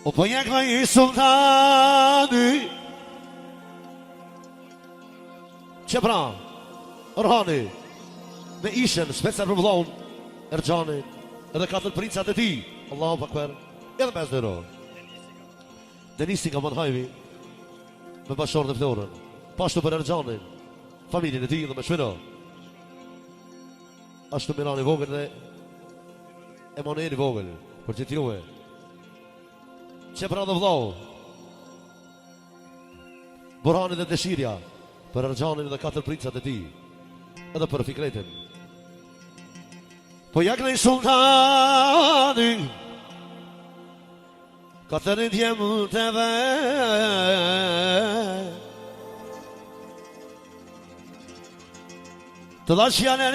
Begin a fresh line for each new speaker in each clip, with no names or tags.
O po jekla I sultani që pra Orhani me ishen specar për vëllaun Erxhani edhe 4 princat e ti Allahu Akbar edhe mes dhe ro Denisi nga Manhajvi me Bashorën e Florën pashtu për Erxhanin familjen e ti dhe me Shmiro ashtu Mirani vogël dhe Emanueli vogël për që t'juve që pra dhe vëllau Burhani dhe Dëshirja për Erxhanin dhe 4 princat e ti edhe për Fikretin po jak në I sultani ka të rindjem të ve të dash janë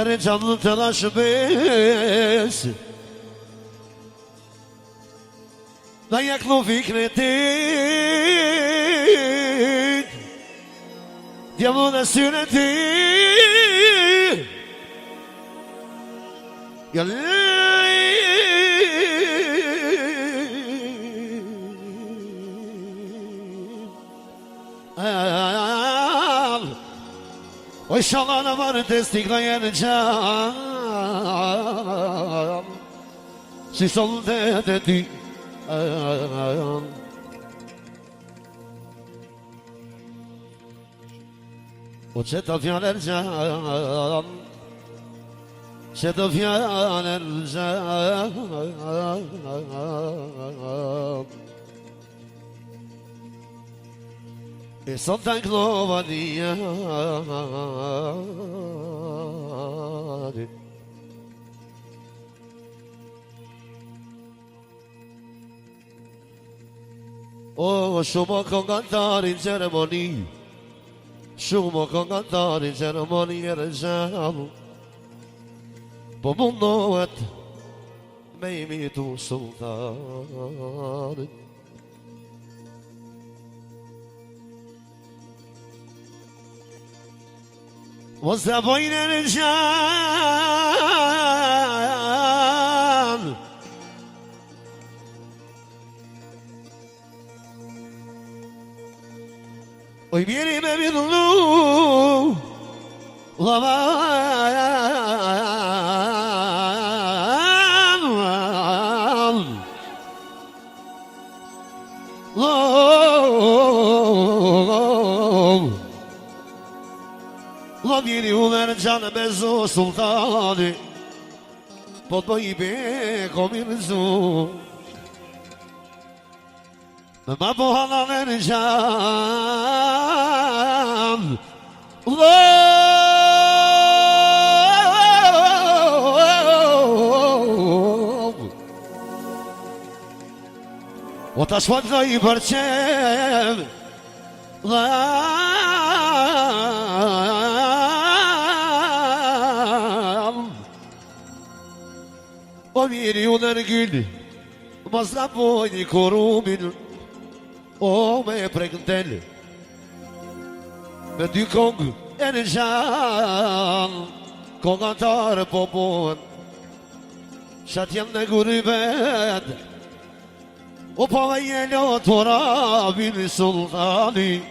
Erxhan të dash bes da jak në Fikretin djemë dhe syre ti O inshallah në marë të stikla jenë gjan si soldet e ti O që të fjallë Erxhan që të fjallë Erxhan e sot të nklova dhja O shumë këngëtarin ceremoni shumë këngëtarin ceremoni Erxhan po mundohet me imitu sultanin Mos të bojnë Erxhan Oj mjeri me midlu La vjeri u Erxhan me zo sultani po të bëj beko mirëzu ma po halal Erxhan O ta shfaqë I përqev O miri u nërgjil Mas la pojnë I korumin O me e prekën tel Me dy kongë Erxhan Kongatarë po pohen Shat jem në guribet O pa me jelo të rabin sultani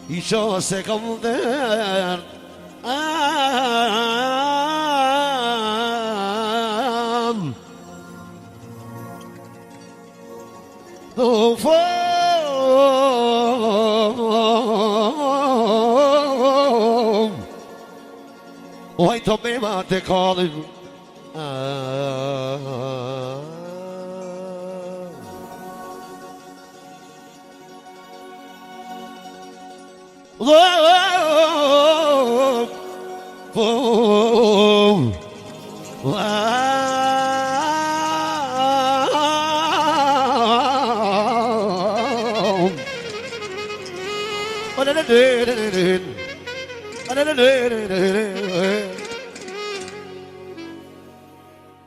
I qo se kam der O hajto me ma të kalim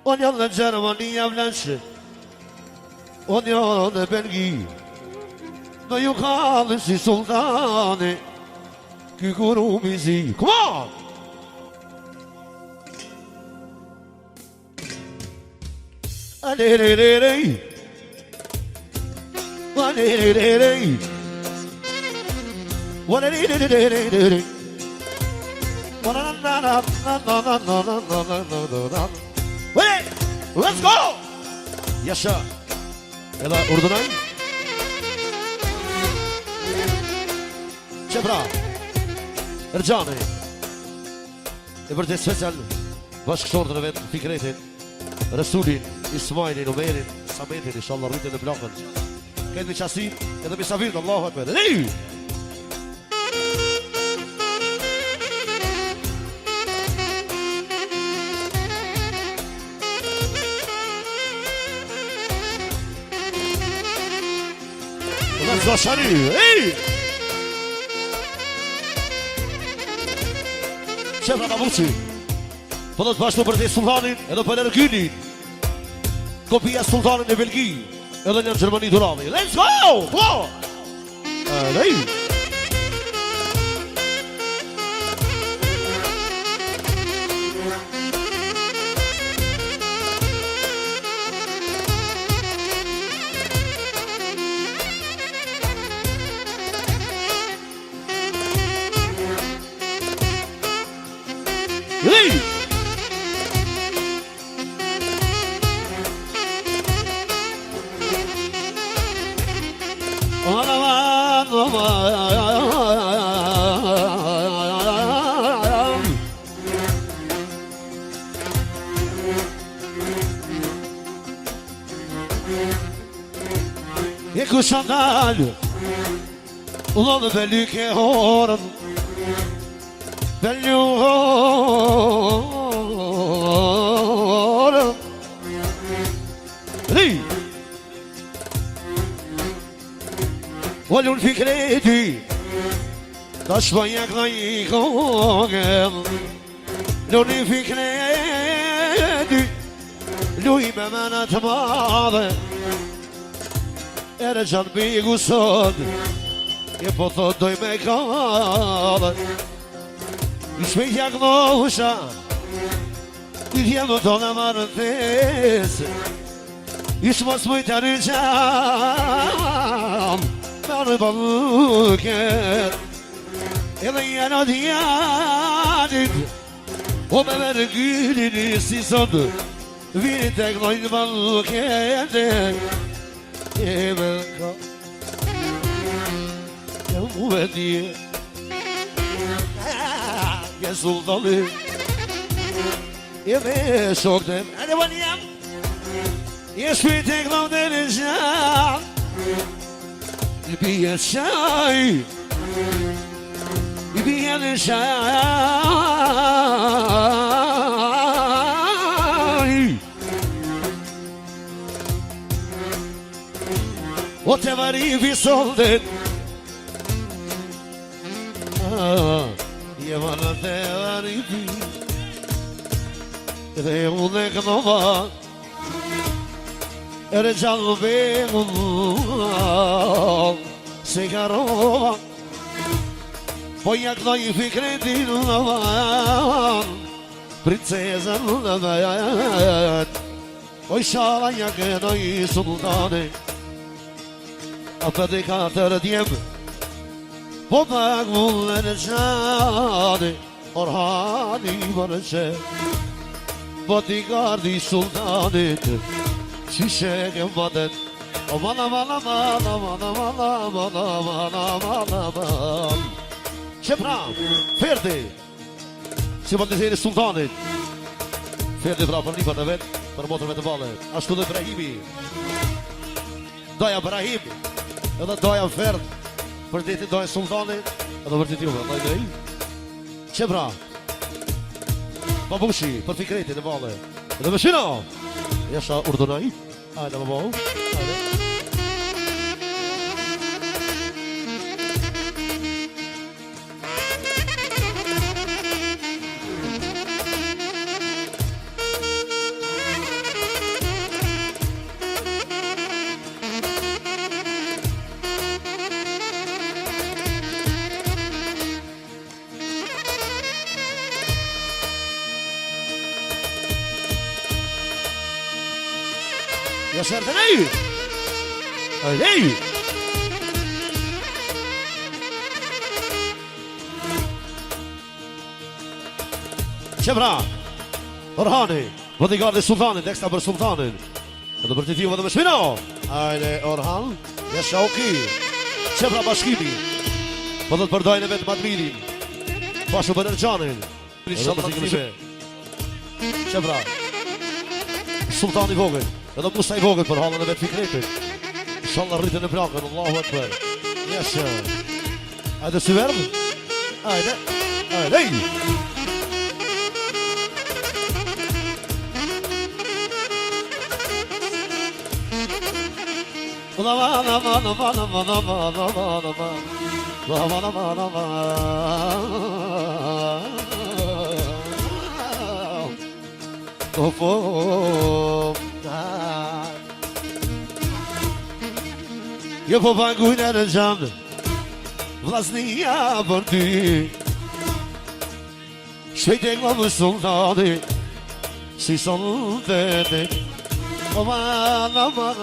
On janë në Gjermania vlenshë On janë në Belgi Në ju kalë si sultani ky kurumi zi. Come on! A-le-le-le-le. A-le-le-le-le. Wa-le-le-le-le-le-le. Wait! Let's go! Yaşa. Ela Urdunay. Çebra. Erxhani. E vërtet special bashkëshortën e vetë Fikretin, Rasulin, Ismailin, Omerin, Sametin, inshallah rritin e blokën. Këtë qasin edhe misafirët, Allahu Akbar. Hey! Let's go, Shani! Hey! Qefra Babuci, po do të bashkë për të sultanin edhe për Ergynin, kopia sultanin e Belgi, edhe një në Gjermani Durami. Let's go! Go! Hey! Hey! E ku sandalë, ullë dhe belike horën, belluhorën. Ri! Wallun Fikreti, tash po jak në i kongën, Luni Fikreti, luj me mena të madhe, Erxhan bigu sot, je po thot doj me kallë, I shpejt jak nosha, I djemë të në marë në tesë, I shmos mëj të rëgjam, Marë balëket, Edhe janë djanit, O me mërë gyrin I si sot, Vini të gnojnë balëket, E me ka, E mu me dje, Je sultani, E me shoktem, Ade ban jam, Je shpit e gnojnë dhe në gjam, I bije qaj, I bije në qaj, O te vari soldet, Je varë te vari vi, Dhe unë e kënova, Erxhan begun, Se karova, Po jak në I Fikretin në van, Princezën në vet, O I shala jak në I sultane, A për dhe katër djemë, Po pak mullë në gjane, Orhani vërëqe, Po t'i gardi sultanit, Qishe ke mbadet, O mana mana mana mana mana mana mana mana mana. Qepra, Ferdi, Si më të zheri sultanit, Ferdi pra për një për në vetë, Për motërve të vale, Ashtu dhe Ibrahimi, Doja Ibrahimi, Edhe doja Ferd, Për ditin doja sultanit, Edhe për ditin juve, Daj dhej, Qepra, Babushi, për Fikretin e vale, Edhe Meshina, Jesha Urdunaj, Ajde më bëhu, ajde. Yaşar da ne? Öyle. Qebra, Orhani, bodyguardi Sultanit, ekstra për Sultanin. Edhe për të tiju vëdhe me shmino. Ajde, Orhan, Jashauki, Qebra bashkimi. Po dhe të përdojnë e vetë Madmirin. Pashu për Erxhanin. Edhe për t'i këmëshme. Qebra, Sultani vogël, edhe Musa i vogël për halën e vetë Fikretit. Inshallah rritën e plakën, Allahu Akbar. Jasha. Ajde si verb? Ajde, ajde. Jo po pangujnë e në gjamë, vlasnia për ty. Shpejt e nga më sultani, si sultani. Aman, aman,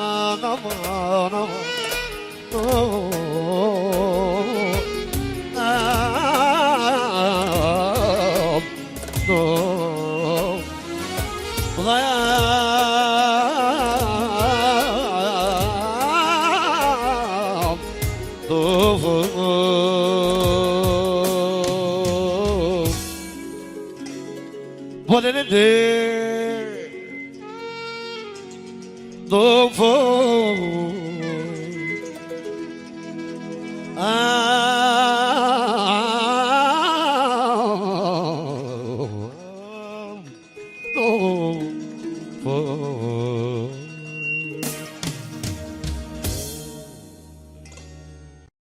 aman, aman.